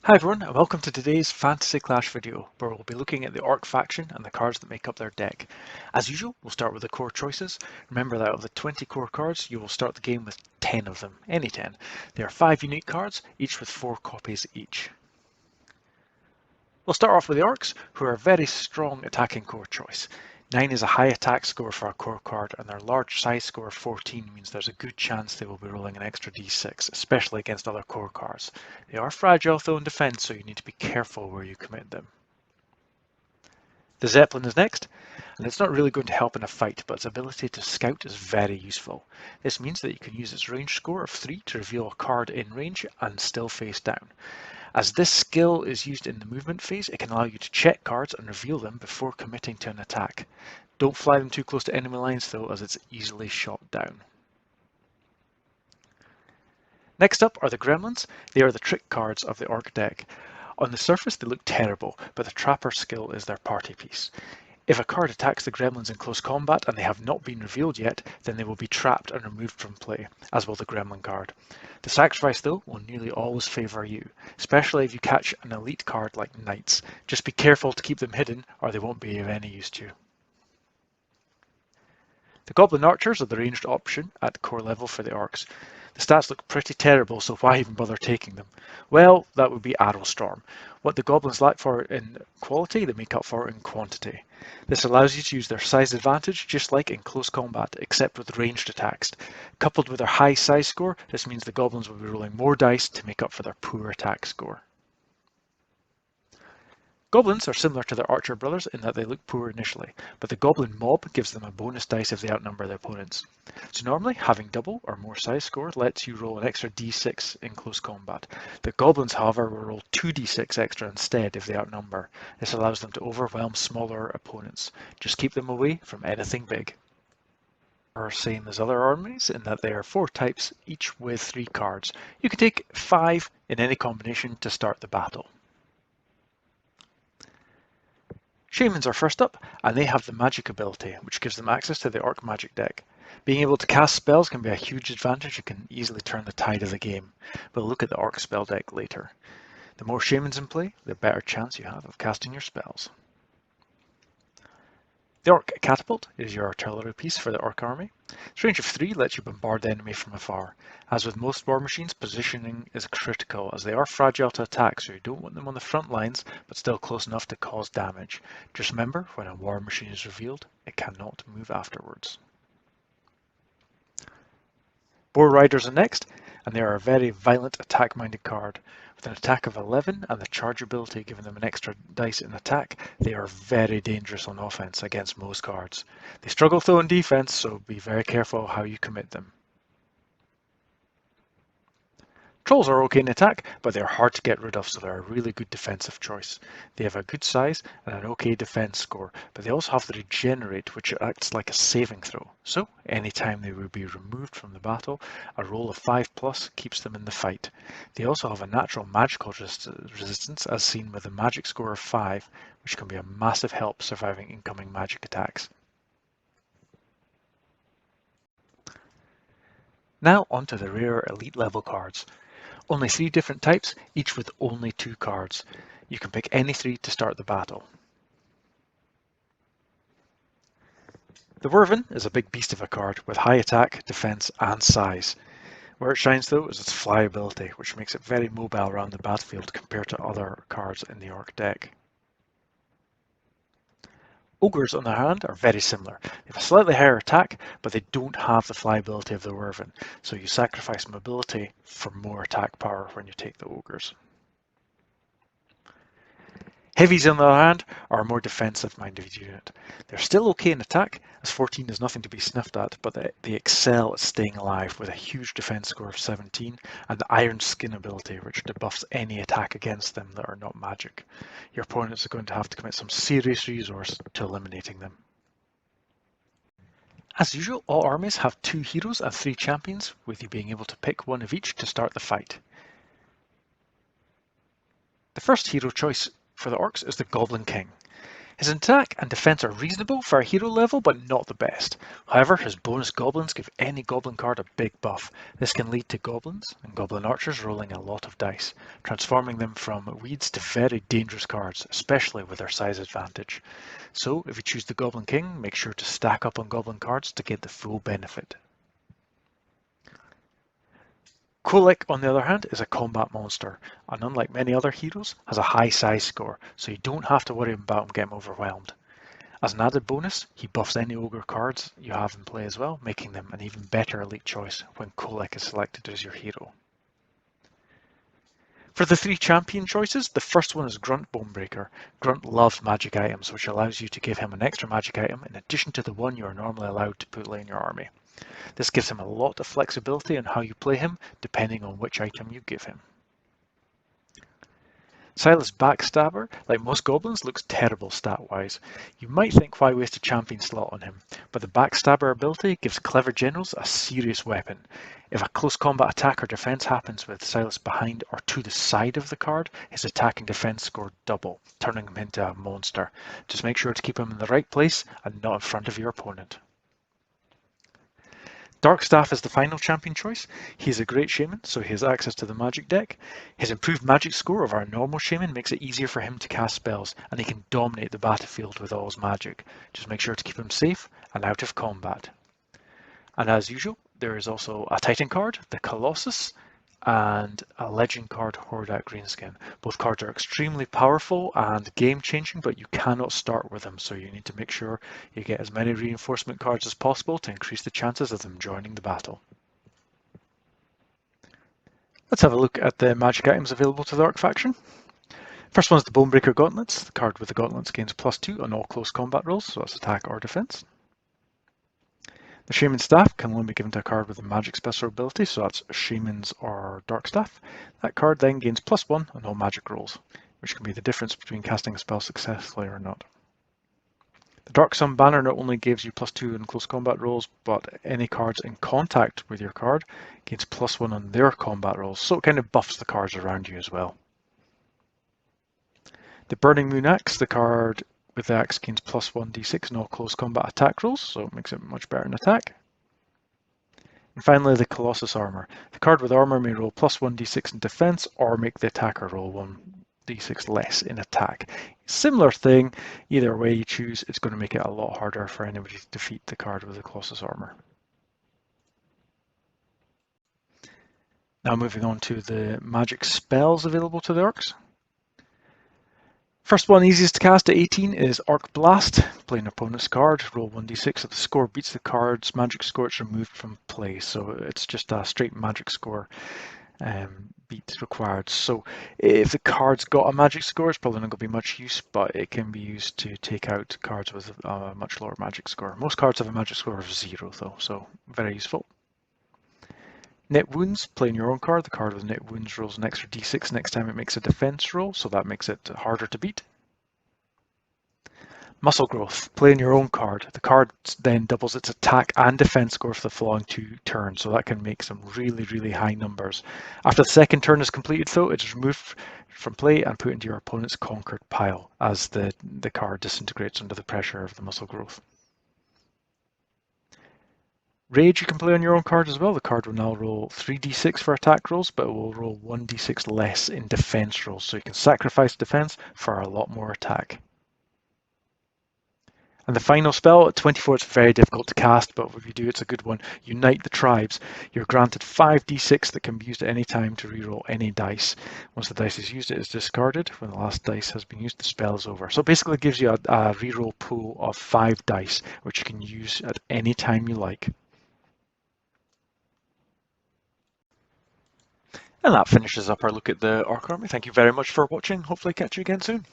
Hi everyone, and welcome to today's Fantasy Clash video, where we'll be looking at the Orc faction and the cards that make up their deck. As usual, we'll start with the core choices. Remember that of the 20 core cards, you will start the game with 10 of them, any 10. They are 5 unique cards, each with 4 copies each. We'll start off with the Orcs, who are a very strong attacking core choice. 9 is a high attack score for a core card, and their large size score of 14 means there's a good chance they will be rolling an extra d6, especially against other core cards. They are fragile though in defense, so you need to be careful where you commit them. The Zeppelin is next, and it's not really going to help in a fight, but its ability to scout is very useful. This means that you can use its range score of 3 to reveal a card in range and still face down. As this skill is used in the movement phase, it can allow you to check cards and reveal them before committing to an attack. Don't fly them too close to enemy lines though, as it's easily shot down. Next up are the Gremlins. They are the trick cards of the Orc deck. On the surface they look terrible, but the Trapper skill is their party piece. If a card attacks the Gremlins in close combat and they have not been revealed yet, then they will be trapped and removed from play, as will the Gremlin card. The sacrifice though will nearly always favour you, especially if you catch an elite card like Knights. Just be careful to keep them hidden or they won't be of any use to you. The Goblin Archers are the ranged option at core level for the Orcs. The stats look pretty terrible, so why even bother taking them? Well, that would be Arrow Storm. What the Goblins lack for in quality, they make up for in quantity. This allows you to use their size advantage just like in close combat, except with ranged attacks. Coupled with their high size score, this means the Goblins will be rolling more dice to make up for their poor attack score. Goblins are similar to their archer brothers in that they look poor initially, but the goblin mob gives them a bonus dice if they outnumber their opponents. So normally, having double or more size score lets you roll an extra d6 in close combat. The goblins, however, will roll 2d6 extra instead if they outnumber. This allows them to overwhelm smaller opponents. Just keep them away from anything big. Are same as other armies in that there are 4 types, each with 3 cards. You can take 5 in any combination to start the battle. Shamans are first up, and they have the magic ability, which gives them access to the Orc magic deck. Being able to cast spells can be a huge advantage and can easily turn the tide of the game. We'll look at the Orc spell deck later. The more Shamans in play, the better chance you have of casting your spells. The Orc Catapult is your artillery piece for the Orc army. Its range of 3 lets you bombard the enemy from afar. As with most war machines, positioning is critical as they are fragile to attack, so you don't want them on the front lines, but still close enough to cause damage. Just remember, when a war machine is revealed, it cannot move afterwards. Boar Riders are next, and they are a very violent attack-minded card. With an attack of 11 and the charge ability giving them an extra dice in attack, they are very dangerous on offense against most cards. They struggle though in defense, so be very careful how you commit them. Trolls are okay in attack, but they're hard to get rid of, so they're a really good defensive choice. They have a good size and an okay defense score, but they also have the regenerate, which acts like a saving throw. So, anytime they will be removed from the battle, a roll of 5+ keeps them in the fight. They also have a natural magical resistance, as seen with a magic score of 5, which can be a massive help surviving incoming magic attacks. Now onto the rare elite level cards. Only 3 different types, each with only 2 cards. You can pick any 3 to start the battle. The Wyvern is a big beast of a card with high attack, defense and size. Where it shines though is its flyability, which makes it very mobile around the battlefield compared to other cards in the Orc deck. Ogres, on the other hand, are very similar. They have a slightly higher attack, but they don't have the flyability of the Wyvern, so you sacrifice mobility for more attack power when you take the Ogres. Heavies, on the other hand, are a more defensive-minded unit. They're still okay in attack, as 14 is nothing to be sniffed at, but they excel at staying alive with a huge defense score of 17 and the Iron Skin ability, which debuffs any attack against them that are not magic. Your opponents are going to have to commit some serious resource to eliminating them. As usual, all armies have 2 heroes and 3 champions, with you being able to pick one of each to start the fight. The first hero choice for the Orcs is the Goblin King. His attack and defense are reasonable for a hero level, but not the best. However, his bonus goblins give any goblin card a big buff. This can lead to goblins and goblin archers rolling a lot of dice, transforming them from weeds to very dangerous cards, especially with their size advantage. So, if you choose the Goblin King, make sure to stack up on goblin cards to get the full benefit. Kolek, on the other hand, is a combat monster, and unlike many other heroes, has a high size score, so you don't have to worry about him getting overwhelmed. As an added bonus, he buffs any ogre cards you have in play as well, making them an even better elite choice when Kolek is selected as your hero. For the 3 champion choices, the first one is Grunt Bonebreaker. Grunt loves magic items, which allows you to give him an extra magic item in addition to the one you are normally allowed to put in your army. This gives him a lot of flexibility in how you play him, depending on which item you give him. Silas Backstabber, like most goblins, looks terrible stat-wise. You might think why waste a champion slot on him, but the Backstabber ability gives clever generals a serious weapon. If a close combat attack or defense happens with Silas behind or to the side of the card, his attack and defense score double, turning him into a monster. Just make sure to keep him in the right place and not in front of your opponent. Darkstaff is the final champion choice. He's a great shaman, so he has access to the magic deck. His improved magic score over a normal shaman makes it easier for him to cast spells, and he can dominate the battlefield with all his magic. Just make sure to keep him safe and out of combat. And as usual, there is also a Titan card, the Colossus, and a Legend card, Hordak Greenskin. Both cards are extremely powerful and game-changing, but you cannot start with them, so you need to make sure you get as many reinforcement cards as possible to increase the chances of them joining the battle. Let's have a look at the magic items available to the Orc faction. First one is the Bonebreaker Gauntlets. The card with the gauntlets gains +2 on all close combat rolls, so that's attack or defense. The Shaman Staff can only be given to a card with a magic special ability, so that's Shamans or Dark Staff. That card then gains +1 on all magic rolls, which can be the difference between casting a spell successfully or not. The Dark Sun banner not only gives you +2 in close combat rolls, but any cards in contact with your card gains +1 on their combat rolls, so it kind of buffs the cards around you as well. The Burning Moon Axe, the card with the axe gains +1d6 in all close combat attack rolls, so it makes it much better in attack. And finally, the Colossus Armor. The card with armor may roll +1d6 in defense or make the attacker roll 1d6 less in attack. Similar thing, either way you choose, it's going to make it a lot harder for anybody to defeat the card with the Colossus Armor. Now moving on to the magic spells available to the Orcs. First one, easiest to cast at 18, is Orc Blast. Play an opponent's card, roll 1d6. If the score beats the card's magic score, it's removed from play. So it's just a straight magic score beat required. So if the card's got a magic score, it's probably not going to be much use, but it can be used to take out cards with a much lower magic score. Most cards have a magic score of 0 though, so very useful. Net Wounds, playing your own card. The card with Net Wounds rolls an extra d6 next time it makes a defense roll, so that makes it harder to beat. Muscle Growth, playing your own card. The card then doubles its attack and defense score for the following 2 turns, so that can make some really, really high numbers. After the second turn is completed though, it's removed from play and put into your opponent's conquered pile as the card disintegrates under the pressure of the Muscle Growth. Rage you can play on your own card as well. The card will now roll 3d6 for attack rolls, but it will roll 1d6 less in defense rolls, so you can sacrifice defense for a lot more attack. And the final spell, at 24, it's very difficult to cast, but if you do, it's a good one. Unite the Tribes. You're granted 5d6 that can be used at any time to reroll any dice. Once the dice is used, it is discarded. When the last dice has been used, the spell is over. So it basically gives you a reroll pool of 5 dice, which you can use at any time you like. And that finishes up our look at the Orc Army. Thank you very much for watching. Hopefully catch you again soon.